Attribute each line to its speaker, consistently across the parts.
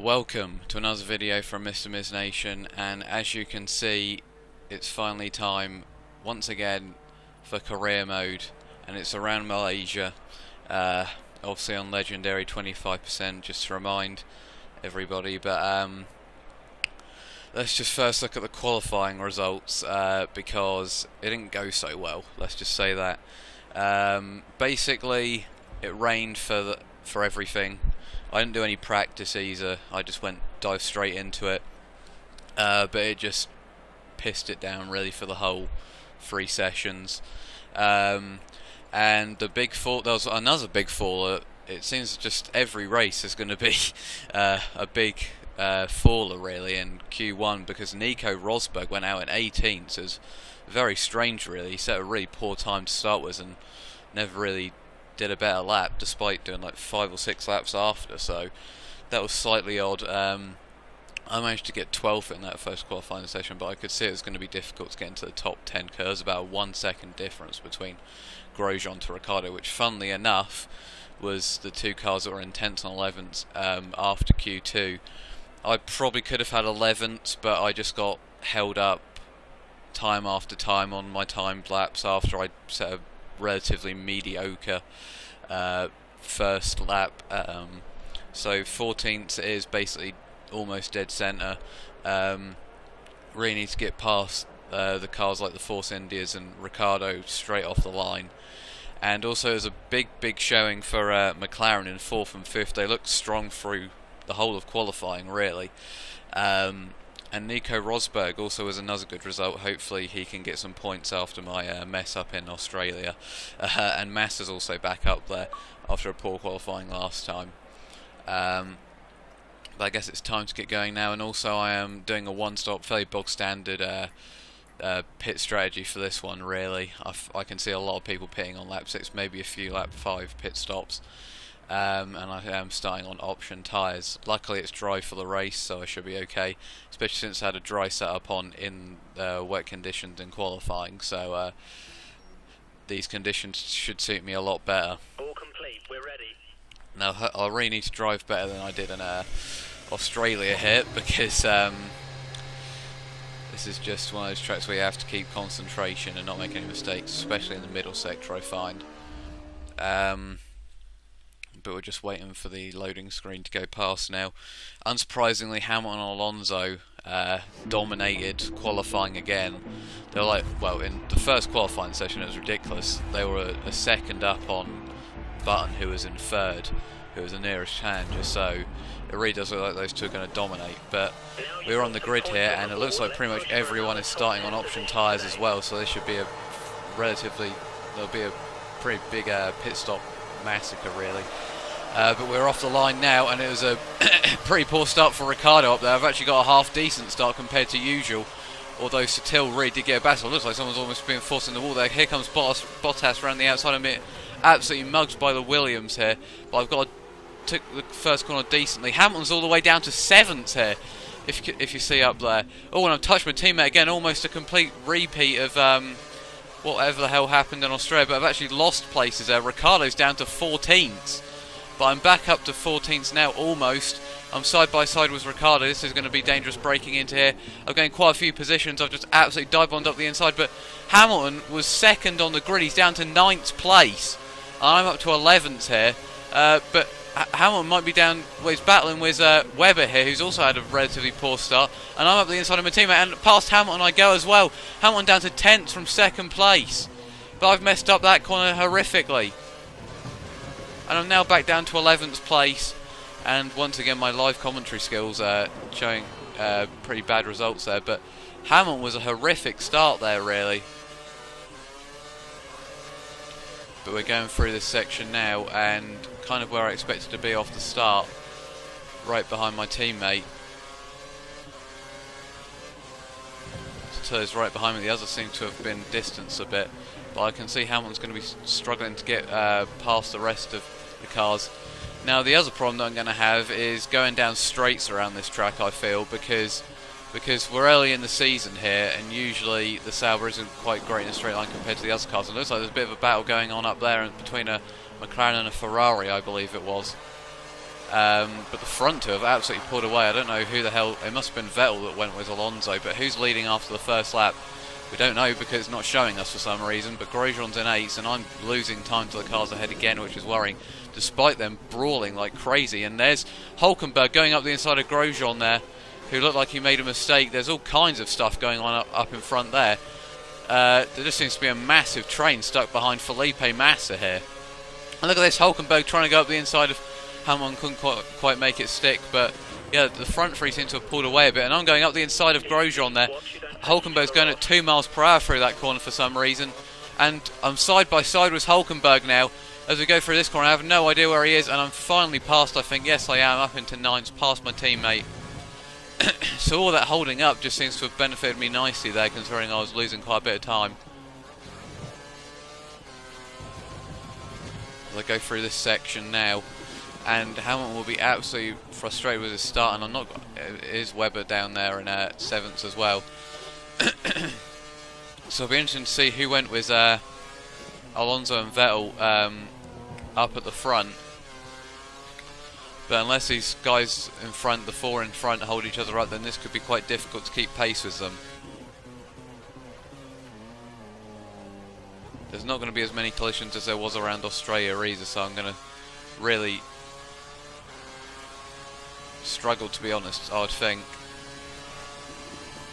Speaker 1: Welcome to another video from Mr. Miz Nation, and as you can see, it's finally time once again for career mode, and it's around Malaysia, obviously on legendary 25%, just to remind everybody. But let's just first look at the qualifying results, because it didn't go so well, let's just say that. Basically it rained for everything. I didn't do any practice either, I just dived straight into it, but it just pissed it down really for the whole 3 sessions. And the big fall, there was another big faller. It seems just every race is going to be a big faller really in Q1, because Nico Hulkenburg went out in 18th, so it's very strange really. He set a really poor time to start with and never really did a better lap despite doing like 5 or 6 laps after, so that was slightly odd. I managed to get 12th in that first qualifying session, but I could see it was going to be difficult to get into the top 10 because there's about a 1 second difference between Grosjean to Ricciardo, which funnily enough was the 2 cars that were in 10th and 11th after Q2. I probably could have had 11th, but I just got held up time after time on my timed laps after I set a relatively mediocre first lap. So 14th is basically almost dead centre. Really need to get past the cars like the Force Indias and Ricciardo straight off the line. And also there's a big showing for McLaren in 4th and 5th. They looked strong through the whole of qualifying really. And Nico Rosberg also was another good result. Hopefully he can get some points after my mess up in Australia. And Massa's also back up there after a poor qualifying last time. But I guess it's time to get going now. And also I am doing a one-stop, fairly bog standard pit strategy for this one really. I can see a lot of people pitting on lap 6, maybe a few lap 5 pit stops. And I am starting on option tyres. Luckily it's dry for the race, so I should be okay, especially since I had a dry setup on in wet conditions in qualifying, so these conditions should suit me a lot better.
Speaker 2: All complete, we're ready.
Speaker 1: Now I really need to drive better than I did in Australia here, because this is just one of those tracks where you have to keep concentration and not make any mistakes, especially in the middle sector I find. But we're just waiting for the loading screen to go past now. Unsurprisingly, Hamilton and Alonso dominated qualifying again. They were like, well, in the first qualifying session it was ridiculous. They were a second up on Button, who was in 3rd, who was the nearest challenger, so it really does look like those two are going to dominate. But we're on the grid here, and it looks like pretty much everyone is starting on option tyres as well, so this should be there'll be a pretty big pit stop massacre really. But we're off the line now, and it was a pretty poor start for Ricciardo up there. I've actually got a half decent start compared to usual, although Sutil really did get a battle. It looks like someone's almost being forced in the wall there. Here comes Bottas around the outside of me, absolutely mugged by the Williams here, but I've got to take the first corner decently. Hamilton's all the way down to 7th here, if you see up there. Oh, and I've touched my teammate again, almost a complete repeat of whatever the hell happened in Australia, but I've actually lost places there. Ricciardo's down to 14th. But I'm back up to 14th now, almost. I'm side by side with Ricciardo. This is going to be dangerous breaking into here. I've gained quite a few positions. I've just absolutely dive-bombed up the inside. But Hamilton was 2nd on the grid. He's down to 9th place. I'm up to 11th here. But Hamilton might be down. Well, he's battling with Webber here, who's also had a relatively poor start. And I'm up the inside of my teammate. And past Hamilton I go as well. Hamilton down to 10th from 2nd place. But I've messed up that corner horrifically. And I'm now back down to 11th place, and once again my live commentary skills are showing pretty bad results there, but Hamilton was a horrific start there really. But we're going through this section now, and kind of where I expected to be off the start, right behind my teammate. So is right behind me, the others seem to have been distanced a bit, but I can see Hamilton's going to be struggling to get past the rest of the cars. Now the other problem that I'm going to have is going down straights around this track, I feel, because we're early in the season here, and usually the Sauber isn't quite great in a straight line compared to the other cars. And it looks like there's a bit of a battle going on up there between a McLaren and a Ferrari, I believe it was. But the front two have absolutely pulled away. I don't know who the hell, it must have been Vettel that went with Alonso, but who's leading after the first lap? We don't know because it's not showing us for some reason, but Grosjean's in 8th and I'm losing time to the cars ahead again, which is worrying, despite them brawling like crazy. And there's Hulkenburg going up the inside of Grosjean there, who looked like he made a mistake. There's all kinds of stuff going on up in front there. There just seems to be a massive train stuck behind Felipe Massa here. And look at this, Hulkenburg trying to go up the inside of Hamilton, couldn't quite make it stick, but yeah, the front three seem to have pulled away a bit, and I'm going up the inside of Grosjean there. Hulkenberg's going at 2 miles per hour through that corner for some reason, and I'm side by side with Hulkenberg now as we go through this corner. I have no idea where he is, and I'm finally past, I think. Yes, I am, up into 9th, past my teammate. So all that holding up just seems to have benefited me nicely there, considering I was losing quite a bit of time. As I go through this section now, and Hamilton will be absolutely frustrated with his start, and I'm not. It is Webber down there in 7th as well. So it'll be interesting to see who went with Alonso and Vettel up at the front. But unless these guys in front, the 4 in front, hold each other up, then this could be quite difficult to keep pace with them. There's not going to be as many collisions as there was around Australia either, so I'm going to really struggle, to be honest, I would think.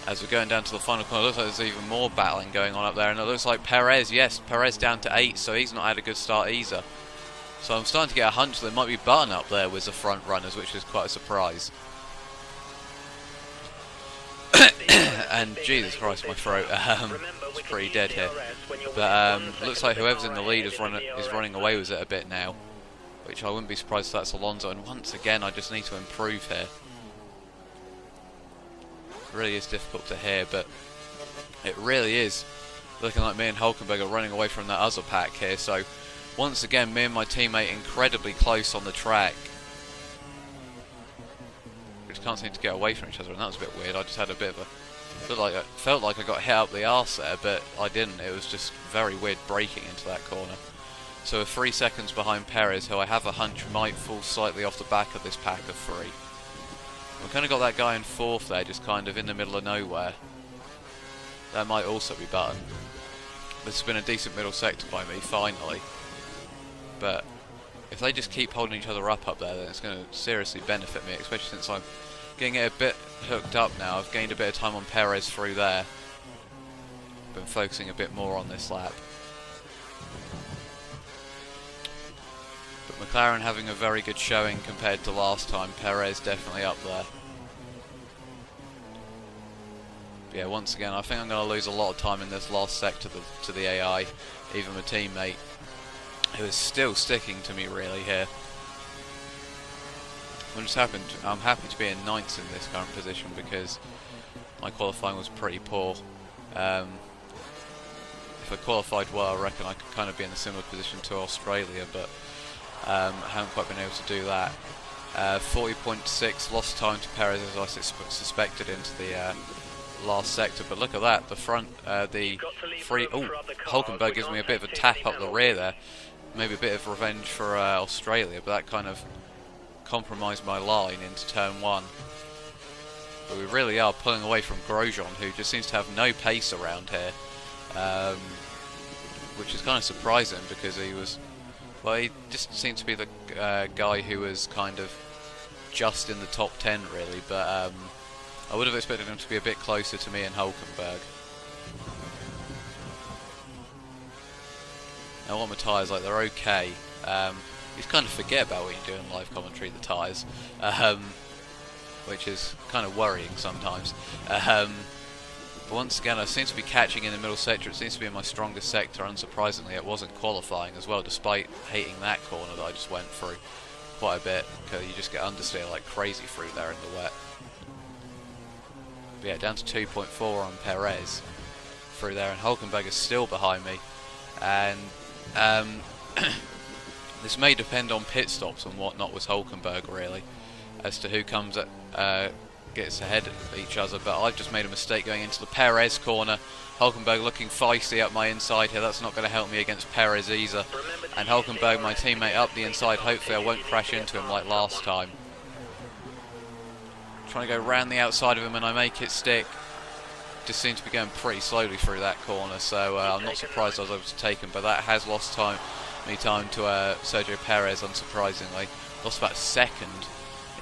Speaker 1: As we're going down to the final corner, it looks like there's even more battling going on up there, and it looks like Perez, yes, Perez down to 8, so he's not had a good start either. So I'm starting to get a hunch that there might be Button up there with the front runners, which is quite a surprise. And Jesus Christ, my throat, it's pretty dead here. But looks like whoever's in the lead is running away with it a bit now, which I wouldn't be surprised if that's Alonso. And once again, I just need to improve here. It really is difficult to hear, but it really is looking like me and Hulkenburg are running away from that other pack here. So once again, me and my teammate incredibly close on the track. We just can't seem to get away from each other, and that was a bit weird. I just had a bit of a... felt like I got hit up the arse there, but I didn't. It was just very weird braking into that corner. So we're 3 seconds behind Perez, who I have a hunch might fall slightly off the back of this pack of 3. We've kind of got that guy in 4th there, just kind of in the middle of nowhere. That might also be Button. This has been a decent middle sector by me, finally. But if they just keep holding each other up there, then it's going to seriously benefit me, especially since I'm getting it a bit hooked up now. I've gained a bit of time on Perez through there. Been focusing a bit more on this lap. But McLaren having a very good showing compared to last time. Perez definitely up there. But yeah, once again, I think I'm going to lose a lot of time in this last sector to the AI, even my teammate, who is still sticking to me really here. What just happened, I'm happy to be in 9th in this current position because my qualifying was pretty poor. If I qualified well, I reckon I could kind of be in a similar position to Australia, but I haven't quite been able to do that. 40.6 lost time to Perez, as I suspected, into the last sector. But look at that, the front, the free... Oh, Hulkenberg gives me a bit of a tap up the rear there. Maybe a bit of revenge for Australia, but that kind of compromised my line into turn 1. But we really are pulling away from Grosjean, who just seems to have no pace around here. Which is kind of surprising because he was... Well, he just seemed to be the guy who was kind of just in the top 10 really, but I would have expected him to be a bit closer to me and Hulkenberg. Now what my tyres like, they're okay. You just kind of forget about what you do in live commentary, the tyres, which is kind of worrying sometimes. But once again, I seem to be catching in the middle sector. It seems to be in my strongest sector. Unsurprisingly, it wasn't qualifying as well, despite hating that corner that I just went through quite a bit, because you just get understeer like crazy through there in the wet. But yeah, down to 2.4 on Perez through there, and Hulkenberg is still behind me. And this may depend on pit stops and whatnot with Hulkenberg, really, as to who comes at gets ahead of each other, but I've just made a mistake going into the Perez corner. Hulkenburg looking feisty up my inside here. That's not going to help me against Perez either. And Hulkenburg, my teammate, up the inside. Hopefully I won't crash into him like last time. Trying to go round the outside of him and I make it stick. Just seems to be going pretty slowly through that corner, so I'm not surprised I was able to take him, but that has lost time to Sergio Perez, unsurprisingly. Lost about a second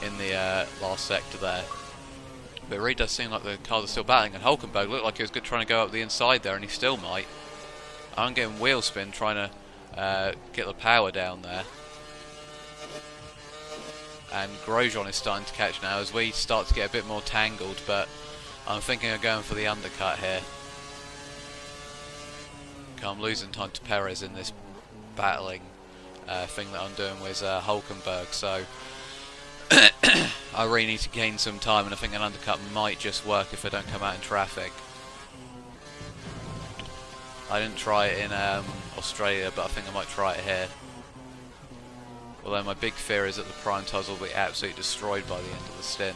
Speaker 1: in the last sector there. But it really does seem like the cars are still battling, and Hulkenburg looked like he was good trying to go up the inside there, and he still might. I'm getting wheel spin trying to get the power down there. And Grosjean is starting to catch now as we start to get a bit more tangled, but I'm thinking of going for the undercut here. I'm losing time to Perez in this battling thing that I'm doing with Hulkenburg, so I really need to gain some time, and I think an undercut might just work if I don't come out in traffic. I didn't try it in Australia, but I think I might try it here. Although my big fear is that the prime tyres will be absolutely destroyed by the end of the stint.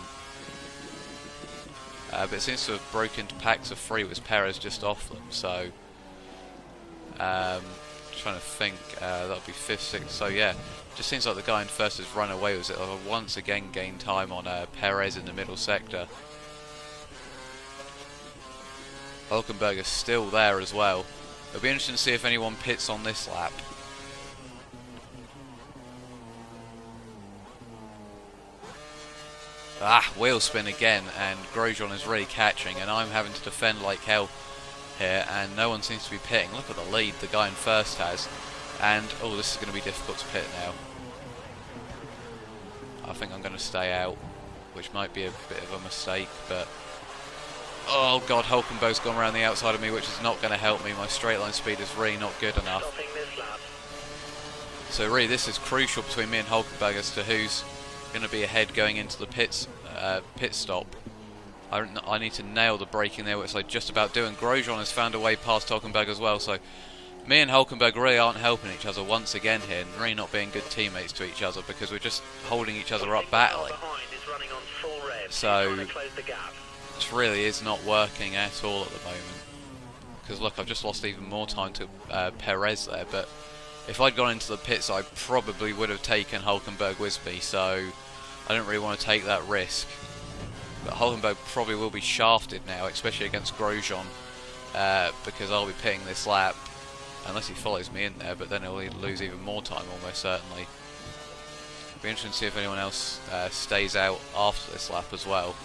Speaker 1: But it seems to have broken into packs of 3 with Perez just off them, so trying to think, that'll be 5th, 6th, so yeah, just seems like the guy in first has run away with it. I've once again gained time on Perez in the middle sector. Hulkenburg is still there as well. It'll be interesting to see if anyone pits on this lap. Wheel spin again, and Grosjean is really catching, and I'm having to defend like hell here, and no one seems to be pitting. Look at the lead the guy in first has, and oh, this is going to be difficult to pit now. I think I'm going to stay out, which might be a bit of a mistake, but oh god, Hulkenberg's gone around the outside of me, which is not going to help me. My straight line speed is really not good enough. So really this is crucial between me and Hulkenberg as to who's going to be ahead going into the pit stop. I need to nail the braking there, which I just about do, and Grosjean has found a way past Hulkenberg as well, so me and Hulkenberg really aren't helping each other once again here, and really not being good teammates to each other, because we're just holding each other up battling. So this really is not working at all at the moment, because look, I've just lost even more time to Perez there, but if I'd gone into the pits I probably would have taken Hulkenberg with me, so I don't really want to take that risk. But Hulkenberg probably will be shafted now, especially against Grosjean, because I'll be pitting this lap, unless he follows me in there, but then he'll lose even more time almost certainly. It'll be interesting to see if anyone else stays out after this lap as well.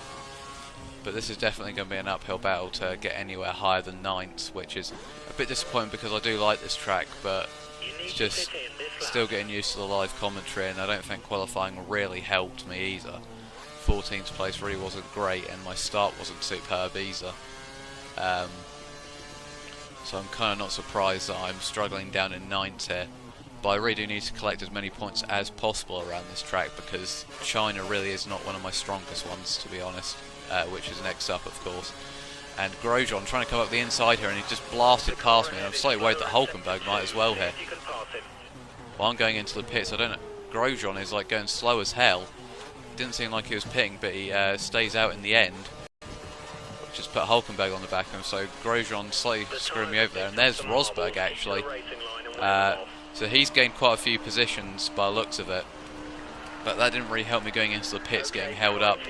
Speaker 1: But this is definitely going to be an uphill battle to get anywhere higher than 9th, which is a bit disappointing because I do like this track, but it's just still getting used to the live commentary, and I don't think qualifying really helped me either. 14th place really wasn't great, and my start wasn't superb either. So I'm kind of not surprised that I'm struggling down in 9th here. But I really do need to collect as many points as possible around this track, because China really is not one of my strongest ones, to be honest, which is next up of course. And Grosjean trying to come up the inside here, and he just blasted past me, and I'm slightly worried that Hulkenberg might as well here. While I'm going into the pits, I don't know, Grosjean is like going slow as hell. Didn't seem like he was pitting, but he stays out in the end, which has put Hulkenberg on the back of him, so Grosjean slightly screwing me over there. And there's Rosberg actually, so he's gained quite a few positions by the looks of it, but that didn't really help me going into the pits, getting held up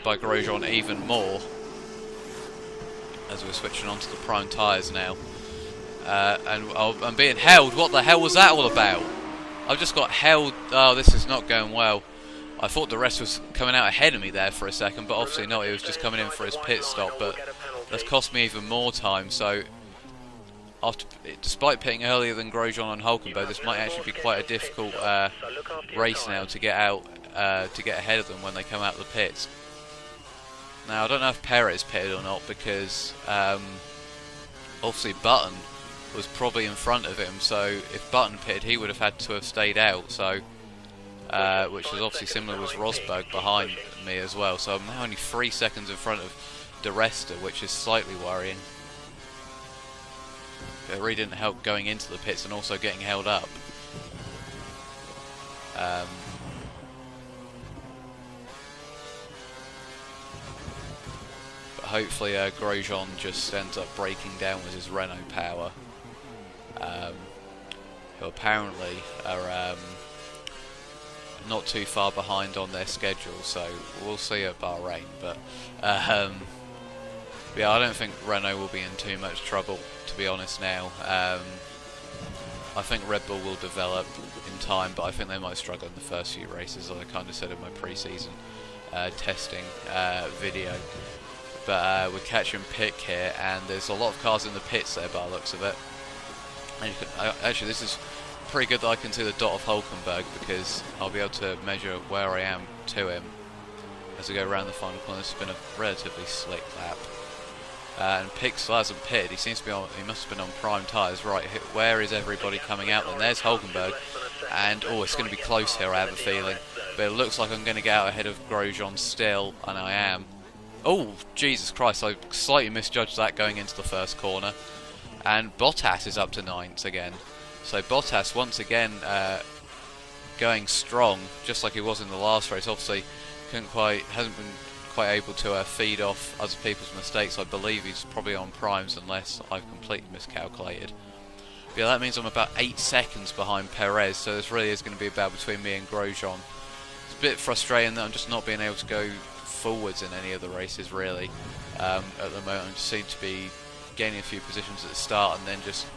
Speaker 1: by Grosjean even more, as we're switching onto the prime tyres now. And I'm being held. What the hell was that all about? I've just got held. Oh, this is not going well. I thought the rest was coming out ahead of me there for a second, but obviously not. He was just coming in for his pit stop, but that's cost me even more time. So, despite pitting earlier than Grosjean and Hulkenberg, this might actually be quite a difficult race now to get out, to get ahead of them when they come out of the pits. Now, I don't know if Perez pitted or not, because obviously Button was probably in front of him, so if Button pitted, he would have had to have stayed out. So. Which is obviously similar with Rosberg behind me as well, so I'm now only 3 seconds in front of De Resta, which is slightly worrying. It really didn't help going into the pits and also getting held up. hopefully Grosjean just ends up breaking down with his Renault power, who apparently are not too far behind on their schedule, so we'll see at Bahrain. But yeah, I don't think Renault will be in too much trouble, to be honest now. I think Red Bull will develop in time, but I think they might struggle in the first few races, as I kind of said in my pre-season testing video. But we're catching Pick here, and there's a lot of cars in the pits there by the looks of it. And you can, actually, this is pretty good that I can see the dot of Hulkenburg, because I'll be able to measure where I am to him as we go around the final corner. This has been a relatively slick lap. And Pick still hasn't pitted. He seems to be on. He must have been on prime tyres. Right, where is everybody coming out? Then there's Hulkenburg, and oh, it's going to be close here. I have a feeling, but it looks like I'm going to get out ahead of Grosjean still, and I am. Oh, Jesus Christ! I slightly misjudged that going into the first corner, and Bottas is up to 9th again. So Bottas once again going strong, just like he was in the last race. Obviously, hasn't been quite able to feed off other people's mistakes. I believe he's probably on primes, unless I've completely miscalculated. But yeah, that means I'm about 8 seconds behind Perez, so this really is going to be a battle between me and Grosjean. It's a bit frustrating that I'm just not being able to go forwards in any of the races, really. At the moment, I just seem to be gaining a few positions at the start and then just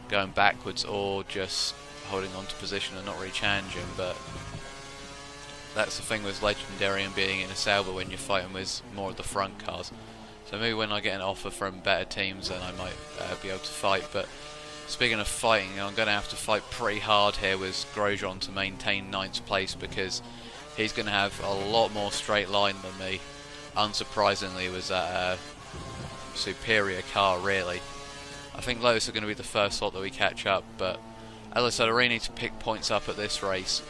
Speaker 1: going backwards, or just holding on to position and not really challenging. But that's the thing with Legendary and being in a Sauber when you're fighting with more of the front cars. So maybe when I get an offer from better teams, then I might be able to fight. But speaking of fighting, I'm going to have to fight pretty hard here with Grosjean to maintain 9th place, because he's going to have a lot more straight line than me. Unsurprisingly, with that superior car, really. I think Lotus are going to be the first lot that we catch up, but as I said, I really need to pick points up at this race.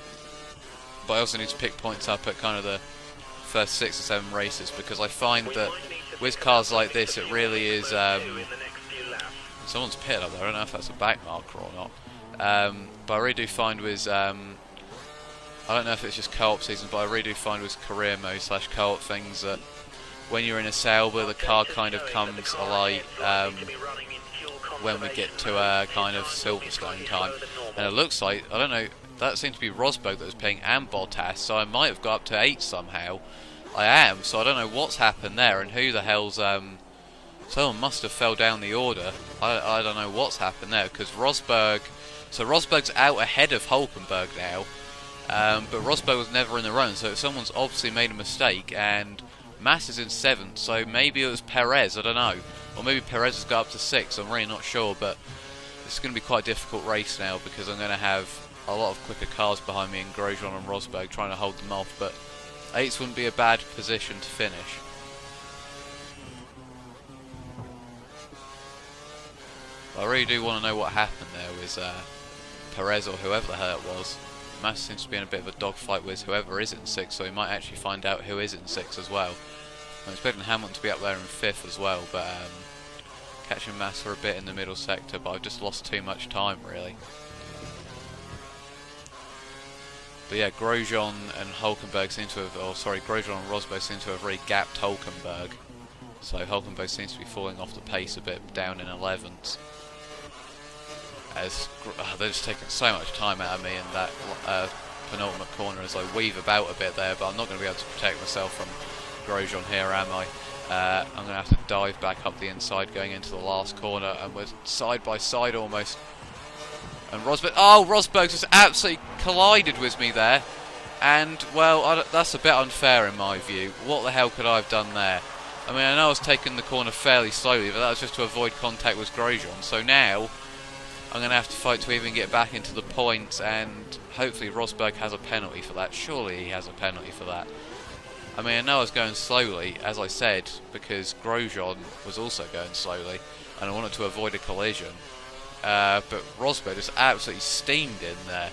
Speaker 1: But I also need to pick points up at kind of the first 6 or 7 races, because I find that with cars like this, it really is. Someone's pitted up there. I don't know if that's a back marker or not. But I really do find with I don't know if it's just co-op season, but I really do find with career mode / co-op things that when you're in a Sauber, the car kind of comes alight when we get to kind of Silverstone time. And it looks like, I don't know, that seems to be Rosberg that was paying and Bottas, so I might have got up to 8 somehow. I am, so I don't know what's happened there, and who the hell's someone must have fell down the order. I don't know what's happened there, because Rosberg's out ahead of Hulkenburg now, but Rosberg was never in the run, so someone's obviously made a mistake, and Mass is in 7th, so maybe it was Perez, I don't know, or maybe Perez has got up to 6th, I'm really not sure. But it's going to be quite a difficult race now, because I'm going to have a lot of quicker cars behind me, and Grosjean and Rosberg trying to hold them off. But 8th wouldn't be a bad position to finish. But I really do want to know what happened there with Perez or whoever the hell it was. Mass seems to be in a bit of a dogfight with whoever is in 6th, so we might actually find out who is in 6th as well. I'm expecting Hamilton to be up there in 5th as well, but catching Mass for a bit in the middle sector, but I've just lost too much time, really. But yeah, Grosjean and Hulkenburg seem to have, Grosjean and Rosberg seem to have really gapped Hulkenburg. So Hulkenburg seems to be falling off the pace a bit, down in 11th. As they're just taking so much time out of me in that penultimate corner as I weave about a bit there, but I'm not going to be able to protect myself from Grosjean here, am I? I'm going to have to dive back up the inside going into the last corner, and we're side by side almost. And Rosberg just absolutely collided with me there, and well, that's a bit unfair in my view. What the hell could I have done there? I mean, I know I was taking the corner fairly slowly, but that was just to avoid contact with Grosjean. So now I'm going to have to fight to even get back into the points, and hopefully Rosberg has a penalty for that. Surely he has a penalty for that. I mean, I know I was going slowly, as I said, because Grosjean was also going slowly, and I wanted to avoid a collision. But Rosberg just absolutely steamed in there.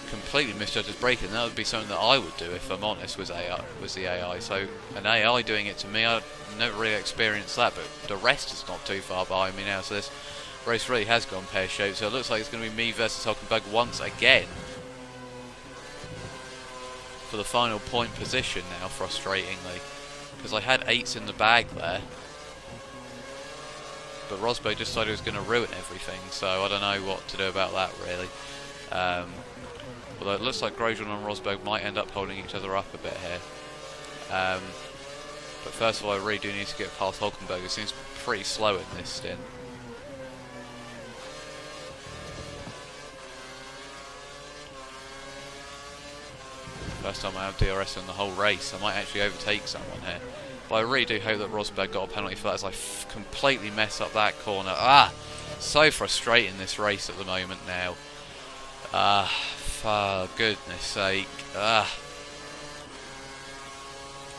Speaker 1: Completely misjudged his braking. That would be something that I would do, if I'm honest, was the AI. So an AI doing it to me, I've never really experienced that, but the rest is not too far behind me now, so this race really has gone pear-shaped. So it looks like it's going to be me versus Hulkenburg once again for the final point position now, frustratingly, because I had 8s in the bag there. But Rosberg just decided he was going to ruin everything, so I don't know what to do about that really. Although it looks like Grosjean and Rosberg might end up holding each other up a bit here. But first of all, I really do need to get past Hulkenburg, who seems pretty slow in this stint. First time I have DRS in the whole race. I might actually overtake someone here. But I really do hope that Rosberg got a penalty for that, as I completely mess up that corner. So frustrating this race at the moment now. For goodness sake.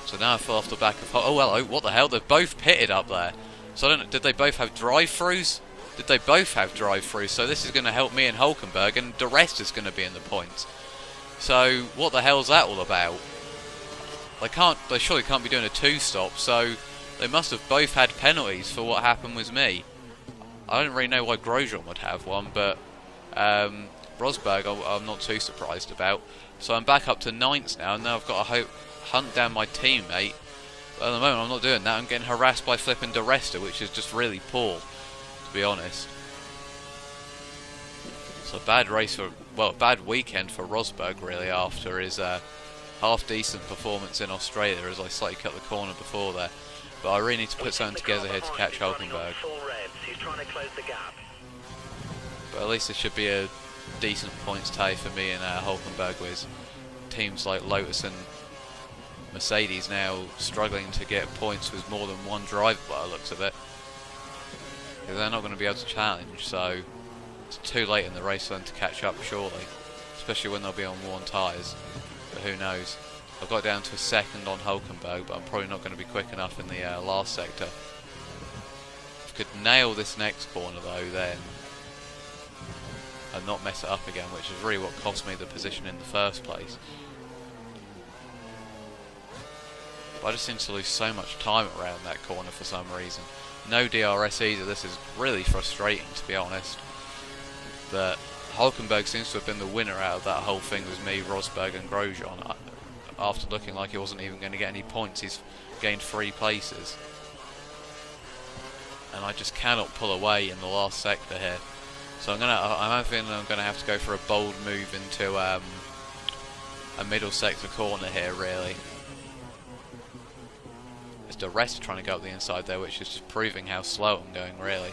Speaker 1: So now I fell off the back of... Oh, well, what the hell? They've both pitted up there. So I don't know, did they both have drive-thrus? Did they both have drive-thrus? So this is going to help me and Hulkenberg, and the rest is going to be in the points. So what the hell's that all about? They surely can't be doing a 2-stop, so they must have both had penalties for what happened with me. I don't really know why Grosjean would have one, but Rosberg I'm not too surprised about. So I'm back up to 9th now, and now I've got to hunt down my teammate. But at the moment I'm not doing that. I'm getting harassed by flipping Di Resta, which is just really poor, to be honest. So bad race for, well, bad weekend for Rosberg really after his half decent performance in Australia, as I slightly cut the corner before there. But I really need to put something together here to catch Hulkenburg. But at least it should be a decent points tally for me and Hulkenburg, with teams like Lotus and Mercedes now struggling to get points with more than one driver by the looks of it. Because they're not going to be able to challenge, so it's too late in the race for them to catch up surely. Especially when they'll be on worn tyres. But who knows. I've got down to a second on Hulkenburg, but I'm probably not going to be quick enough in the last sector. If I could nail this next corner though, then, and not mess it up again, which is really what cost me the position in the first place. But I just seem to lose so much time around that corner for some reason. No DRS either. This is really frustrating, to be honest. But Hulkenburg seems to have been the winner out of that whole thing with me, Rosberg and Grosjean. After looking like he wasn't even going to get any points, he's gained 3 places. And I just cannot pull away in the last sector here. So I'm having I'm gonna have to go for a bold move into a middle sector corner here, really. It's Di Resta trying to go up the inside there, which is just proving how slow I'm going, really.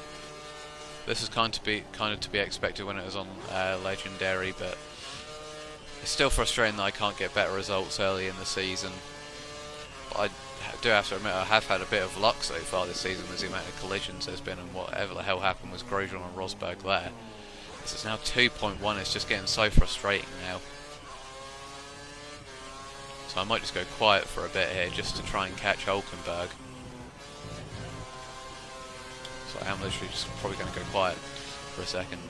Speaker 1: This is kind of to be expected when it was on Legendary, but it's still frustrating that I can't get better results early in the season. But I do have to admit I have had a bit of luck so far this season with the amount of collisions there's been, and whatever the hell happened with Grosjean and Rosberg there. This is now 2.1, it's just getting so frustrating now. So I might just go quiet for a bit here just to try and catch Hulkenburg. So I am literally just probably going to go quiet for a second.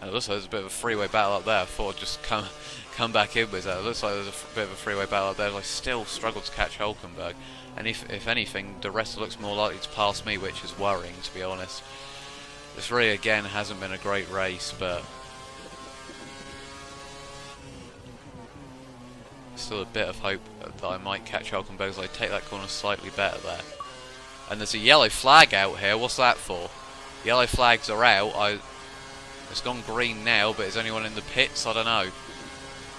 Speaker 1: And it looks like there's a bit of a freeway battle up there. I thought I'd just come back in with that. It looks like there's a bit of a freeway battle up there. I still struggle to catch Hulkenburg. And if anything, the rest looks more likely to pass me, which is worrying, to be honest. This really, again, hasn't been a great race, but still a bit of hope that I might catch Hulkenburg as I take that corner slightly better there. And there's a yellow flag out here. What's that for? Yellow flags are out. It's gone green now, but is anyone in the pits? I don't know.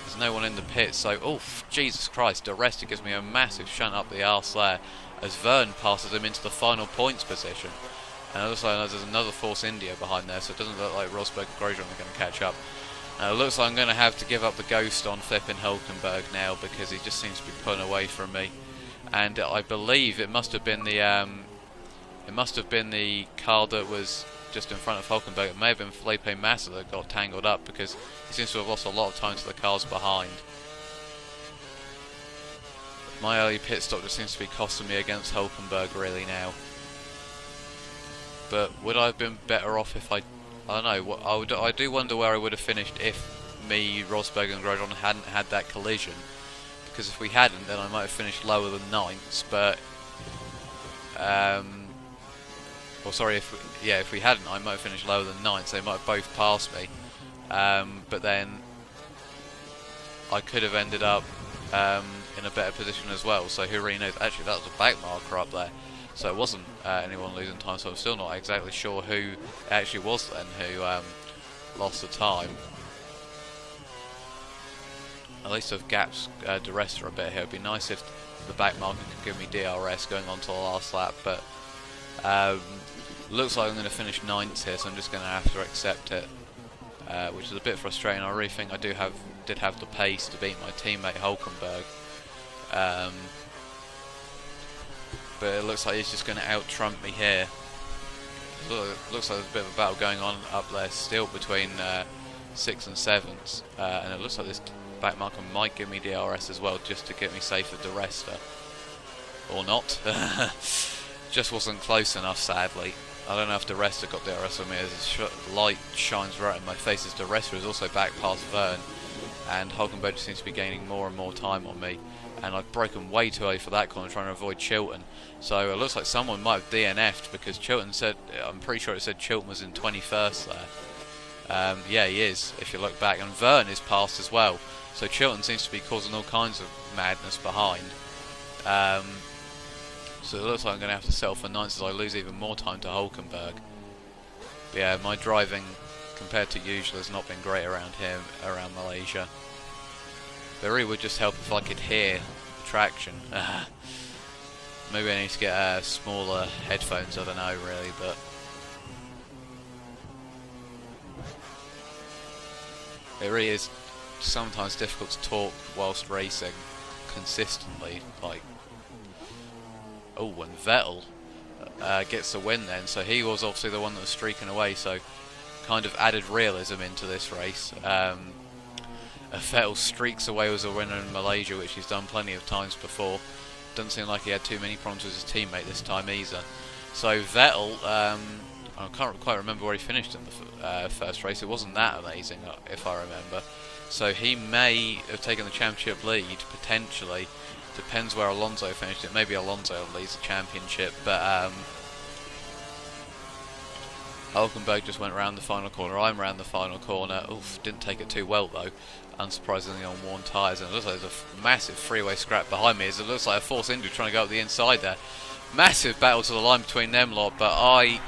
Speaker 1: There's no one in the pits, so... Oh, Jesus Christ. Di Resta gives me a massive shunt up the arse there as Verne passes him into the final points position. And it looks like there's another Force India behind there, so it doesn't look like Rosberg and Grosjean are going to catch up. It looks like I'm going to have to give up the ghost on flipping Hulkenburg now, because he just seems to be pulling away from me. And I believe it must have been the car that was just in front of Hulkenburg. It may have been Felipe Massa that got tangled up, because he seems to have lost a lot of time to the cars behind. My early pit stop just seems to be costing me against Hulkenburg really now. But would I have been better off if I don't know. I do wonder where I would have finished if me, Rosberg and Grosjean hadn't had that collision. Because if we hadn't, then I might have finished lower than 9th. But Well, sorry, if we hadn't, I might have finished lower than 9th, so they might have both passed me. But then I could have ended up in a better position as well. So who really knows? Actually, that was a back marker up there, so it wasn't anyone losing time. So I'm still not exactly sure who it actually was then who lost the time. At least I've gaps DRS for a bit here. It'd be nice if the back marker could give me DRS going on to the last lap, but looks like I'm going to finish 9th here, so I'm just going to have to accept it, which is a bit frustrating. I really think I did have the pace to beat my teammate Hulkenburg, but it looks like he's just going to out-trump me here. Looks like there's a bit of a battle going on up there still between 6th and 7th, and it looks like this back marker might give me DRS as well, just to get me safe with the rester, or not. Just wasn't close enough, sadly. I don't know if the rester got DRS on me, as the light shines right in my face, as the rester is also back past Vern, and Hulkenberg seems to be gaining more and more time on me, and I've broken way too early for that corner, trying to avoid Chilton. So it looks like someone might have DNF'd, because Chilton said, I'm pretty sure it said Chilton was in 21st there. Yeah, he is, if you look back, and Vern is past as well. So Chilton seems to be causing all kinds of madness behind. So it looks like I'm going to have to settle for 9th as I lose even more time to Hulkenberg. But yeah, my driving compared to usual has not been great around here, around Malaysia. But it really would just help if I could hear the traction. Maybe I need to get smaller headphones, I don't know really, but it really is sometimes difficult to talk whilst racing consistently. Like, oh, and Vettel gets the win then, so he was obviously the one that was streaking away, so kind of added realism into this race. Vettel streaks away as a winner in Malaysia, which he's done plenty of times before. Doesn't seem like he had too many problems with his teammate this time either. So Vettel, I can't quite remember where he finished in the first race. It wasn't that amazing, if I remember. So he may have taken the championship lead, potentially. Depends where Alonso finished it. Maybe Alonso leads the championship, but Hulkenberg just went around the final corner. I'm around the final corner. Oof, didn't take it too well though. Unsurprisingly on worn tyres, and it looks like there's a massive freeway scrap behind me, as it looks like a Force India trying to go up the inside there. Massive battle to the line between them lot, but I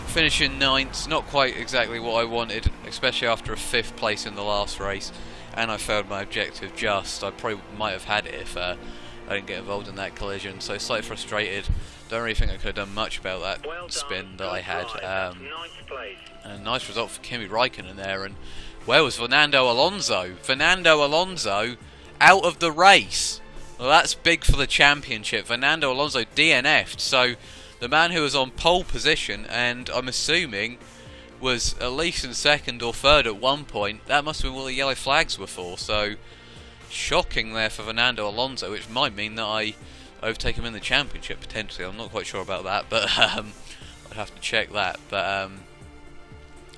Speaker 1: finish in 9th, not quite exactly what I wanted, especially after a 5th place in the last race, and I failed my objective just. I probably might have had it if I didn't get involved in that collision, so slightly frustrated. Don't really think I could have done much about that spin that I had. And a nice result for Kimi Räikkönen there, and where was Fernando Alonso? Fernando Alonso out of the race. Well, that's big for the championship. Fernando Alonso DNF'd, so the man who was on pole position, and I'm assuming was at least in 2nd or 3rd at one point, that must have been what the yellow flags were for. So shocking there for Fernando Alonso, which might mean that I overtake him in the championship potentially. I'm not quite sure about that, but I'd have to check that. But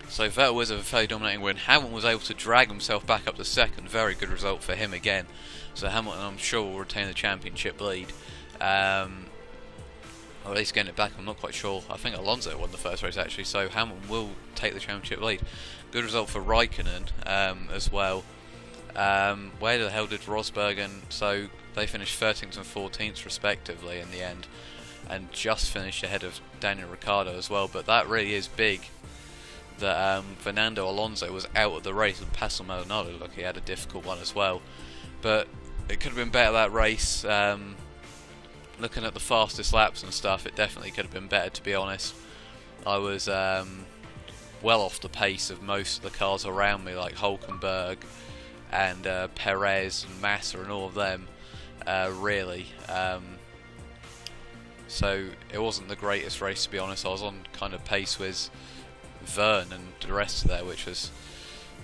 Speaker 1: so Vettel was a fairly dominating win. Hamilton was able to drag himself back up to 2nd. Very good result for him again. So Hamilton, I'm sure, will retain the championship lead. Or at least getting it back, I'm not quite sure. I think Alonso won the first race actually, so Hamilton will take the championship lead. Good result for Räikkönen as well. Where the hell did Rosberg and... So they finished 13th and 14th respectively in the end, and just finished ahead of Daniel Ricciardo as well. But that really is big that Fernando Alonso was out of the race, and Pastor Maldonado, look, he had a difficult one as well. But it could have been better, that race. Looking at the fastest laps and stuff, it definitely could have been better, to be honest. I was well off the pace of most of the cars around me, like Hulkenberg and Perez and Massa and all of them, really. So it wasn't the greatest race, to be honest. I was on kind of pace with Vern and the rest of there, which was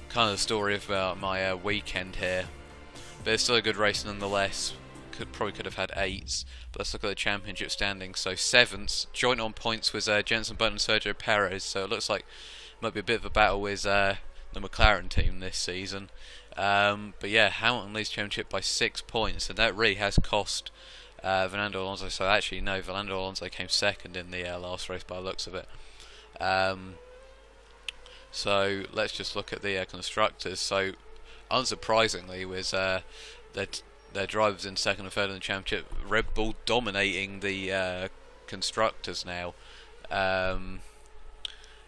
Speaker 1: kind of the story about my weekend here. But it's still a good race nonetheless. Probably could have had 8s, but let's look at the championship standings. So 7th, joint on points was Jenson Button and Sergio Perez, so it looks like it might be a bit of a battle with the McLaren team this season. But yeah, Hamilton leads championship by 6 points, and that really has cost Fernando Alonso. So actually, no, Fernando Alonso came second in the last race by the looks of it. So let's just look at the constructors. So unsurprisingly, was their drivers in second and third in the championship. Red Bull dominating the constructors now,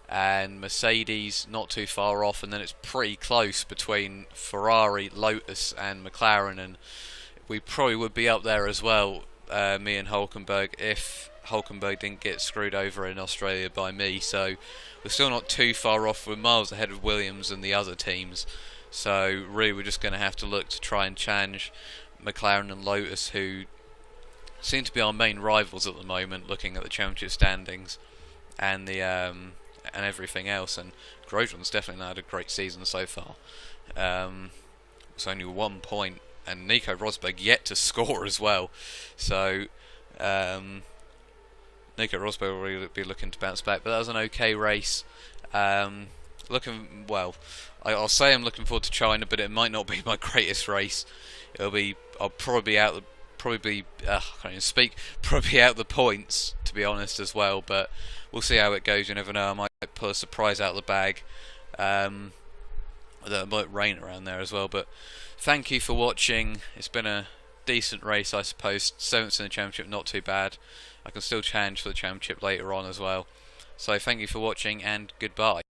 Speaker 1: and Mercedes not too far off, and then it's pretty close between Ferrari, Lotus, and McLaren, and we probably would be up there as well, me and Hulkenburg, if Hulkenburg didn't get screwed over in Australia by me. So we're still not too far off. We're miles ahead of Williams and the other teams. So really, we're just going to have to look to try and challenge McLaren and Lotus, who seem to be our main rivals at the moment, looking at the championship standings and the and everything else. And Grosjean's definitely had a great season so far. It's only 1 point, and Nico Rosberg yet to score as well. So Nico Rosberg will really be looking to bounce back. But that was an okay race. Looking well. I'll say I'm looking forward to China, but it might not be my greatest race. I'll probably be out. I can't even speak. Probably out the points, to be honest, as well. But we'll see how it goes. You never know. I might pull a surprise out of the bag. It might rain around there as well. But thank you for watching. It's been a decent race, I suppose. 7th in the championship, not too bad. I can still challenge for the championship later on as well. So thank you for watching, and goodbye.